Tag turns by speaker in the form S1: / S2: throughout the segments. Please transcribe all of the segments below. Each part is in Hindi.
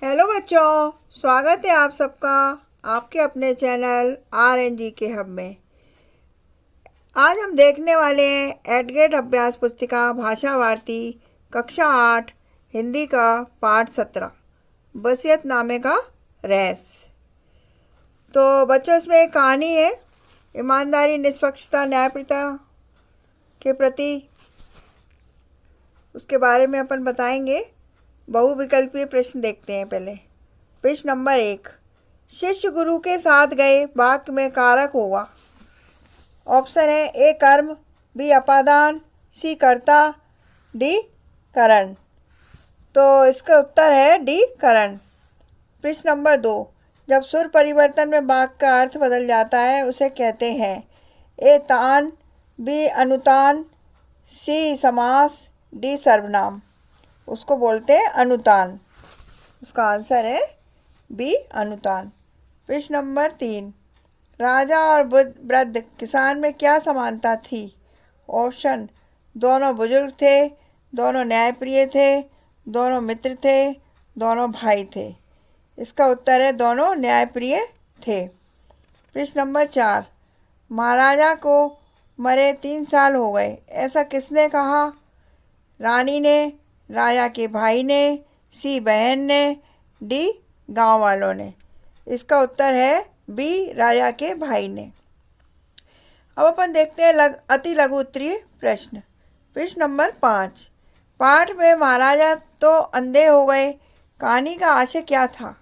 S1: हेलो बच्चों, स्वागत है आप सबका आपके अपने चैनल RNG के हब में। आज हम देखने वाले हैं एडगेट अभ्यास पुस्तिका भाषा वार्ती कक्षा 8 हिंदी का पाठ 17 वसीयतनामे का रहस्य। तो बच्चों, इसमें एक कहानी है ईमानदारी, निष्पक्षता, न्यायप्रियता के प्रति। उसके बारे में अपन बताएंगे। बहुविकल्पीय प्रश्न देखते हैं। पहले प्रश्न नंबर 1, शिष्य गुरु के साथ गए, वाक्य में कारक होगा। ऑप्शन है ए कर्म, बी अपादान, सी कर्ता, डी करण। तो इसका उत्तर है डी करण। प्रश्न नंबर 2, जब सुर परिवर्तन में वाक्य का अर्थ बदल जाता है उसे कहते हैं ए तान, बी अनुतान, सी समास, डी सर्वनाम। उसको बोलते हैं अनुतान। उसका आंसर है बी अनुतान। प्रश्न नंबर 3, राजा और वृद्ध किसान में क्या समानता थी? ऑप्शन, दोनों बुजुर्ग थे, दोनों न्यायप्रिय थे, दोनों मित्र थे, दोनों भाई थे। इसका उत्तर है दोनों न्यायप्रिय थे। प्रश्न नंबर 4, महाराजा को मरे 3 साल हो गए, ऐसा किसने कहा? रानी ने, राजा के भाई ने, सी बहन ने, डी गांव वालों ने। इसका उत्तर है बी राजा के भाई ने। अब अपन देखते हैं अति लघु उत्तरीय प्रश्न। प्रश्न नंबर 5, पाठ में महाराजा तो अंधे हो गए, कहानी का आशय क्या था?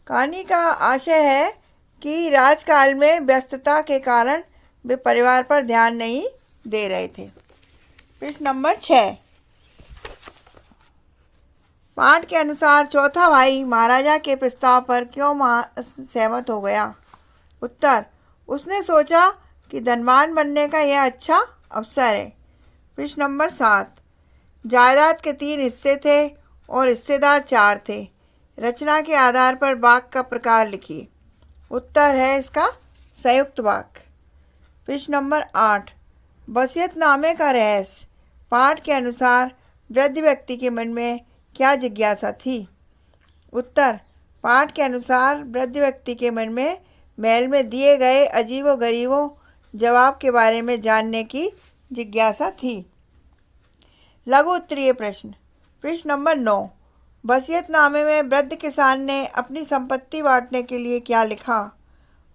S1: कहानी का आशय है कि राजकाल में व्यस्तता के कारण वे परिवार पर ध्यान नहीं दे रहे थे। प्रश्न नंबर 6, पाठ के अनुसार चौथा भाई महाराजा के प्रस्ताव पर क्यों सहमत हो गया? उत्तर, उसने सोचा कि धनवान बनने का यह अच्छा अवसर है। प्रश्न नंबर 7, जायदाद के 3 हिस्से थे और हिस्सेदार 4 थे। रचना के आधार पर वाक्य का प्रकार लिखिए। उत्तर है इसका संयुक्त वाक्य। प्रश्न नंबर 8, वसीयतनामे का रहस्य। पाठ के अनुसार वृद्ध व्यक्ति के मन में क्या जिज्ञासा थी? उत्तर, पाठ के अनुसार वृद्ध व्यक्ति के मन में महल में दिए गए अजीबो-गरीबों जवाब के बारे में जानने की जिज्ञासा थी। लघु उत्तरीय प्रश्न। प्रश्न नंबर 9, वसीयतनामे में वृद्ध किसान ने अपनी संपत्ति बांटने के लिए क्या लिखा?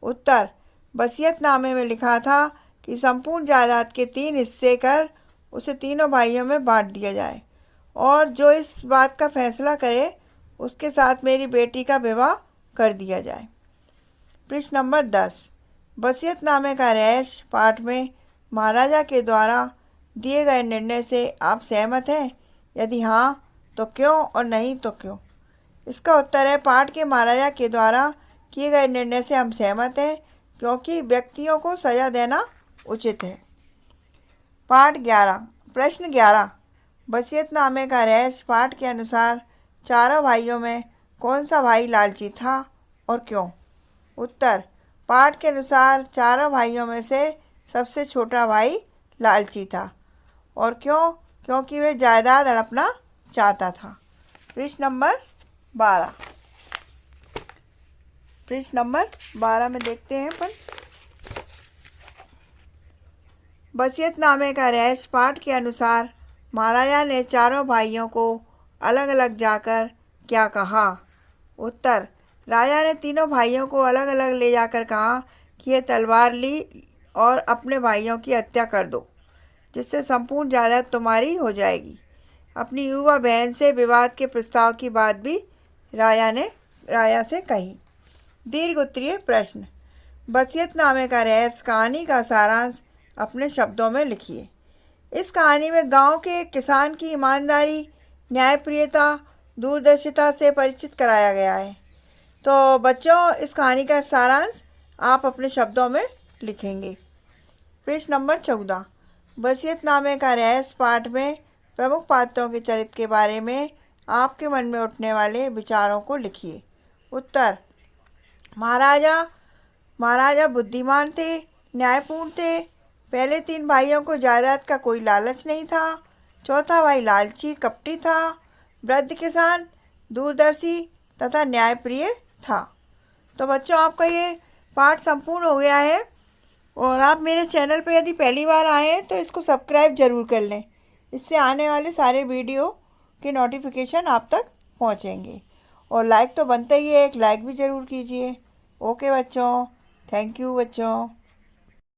S1: उत्तर, वसीयतनामे में लिखा था कि संपूर्ण जायदाद के 3 हिस्से कर उसे तीनों भाइयों में बांट दिया जाए और जो इस बात का फैसला करे उसके साथ मेरी बेटी का विवाह कर दिया जाए। प्रश्न नंबर 10, वसीयतनामे का रहस्य। पाठ में महाराजा के द्वारा दिए गए निर्णय से आप सहमत हैं? यदि हाँ तो क्यों और नहीं तो क्यों? इसका उत्तर है पाठ के महाराजा के द्वारा किए गए निर्णय से हम सहमत हैं क्योंकि व्यक्तियों को सजा देना उचित है। पाठ 11, प्रश्न 11, वसीयतनामे का रहस्य। पाठ के अनुसार चारों भाइयों में कौन सा भाई लालची था और क्यों? उत्तर, पाठ के अनुसार चारों भाइयों में से सबसे छोटा भाई लालची था। और क्यों? क्योंकि वे जायदाद हड़पना चाहता था। प्रश्न नंबर 12, प्रश्न नंबर 12 में देखते हैं अपन वसीयतनामे का रहस्य। पाठ के अनुसार महाराजा ने चारों भाइयों को अलग अलग जाकर क्या कहा? उत्तर, राजा ने तीनों भाइयों को अलग अलग ले जाकर कहा कि यह तलवार ली और अपने भाइयों की हत्या कर दो, जिससे संपूर्ण जायदाद तुम्हारी हो जाएगी। अपनी युवा बहन से विवाद के प्रस्ताव की बात भी राजा से कही। दीर्घ उत्तरीय प्रश्न। वसीयतनामे का रहस्य। कहानी का सारांश अपने शब्दों में लिखिए। इस कहानी में गांव के किसान की ईमानदारी, न्यायप्रियता, दूरदर्शिता से परिचित कराया गया है। तो बच्चों, इस कहानी का सारांश आप अपने शब्दों में लिखेंगे। प्रश्न नंबर 14, वसीयतनामे का रहस्य। पाठ में प्रमुख पात्रों के चरित्र के बारे में आपके मन में उठने वाले विचारों को लिखिए। उत्तर, महाराजा बुद्धिमान थे, न्यायपूर्ण थे। पहले 3 भाइयों को जायदाद का कोई लालच नहीं था। चौथा भाई लालची कपटी था। वृद्ध किसान दूरदर्शी तथा न्यायप्रिय था। तो बच्चों, आपका ये पाठ संपूर्ण हो गया है और आप मेरे चैनल पर यदि पहली बार आए हैं तो इसको सब्सक्राइब ज़रूर कर लें। इससे आने वाले सारे वीडियो के नोटिफिकेशन आप तक पहुंचेंगे। और लाइक तो बनता ही है, एक लाइक भी ज़रूर कीजिए। ओके बच्चों, थैंक यू बच्चों।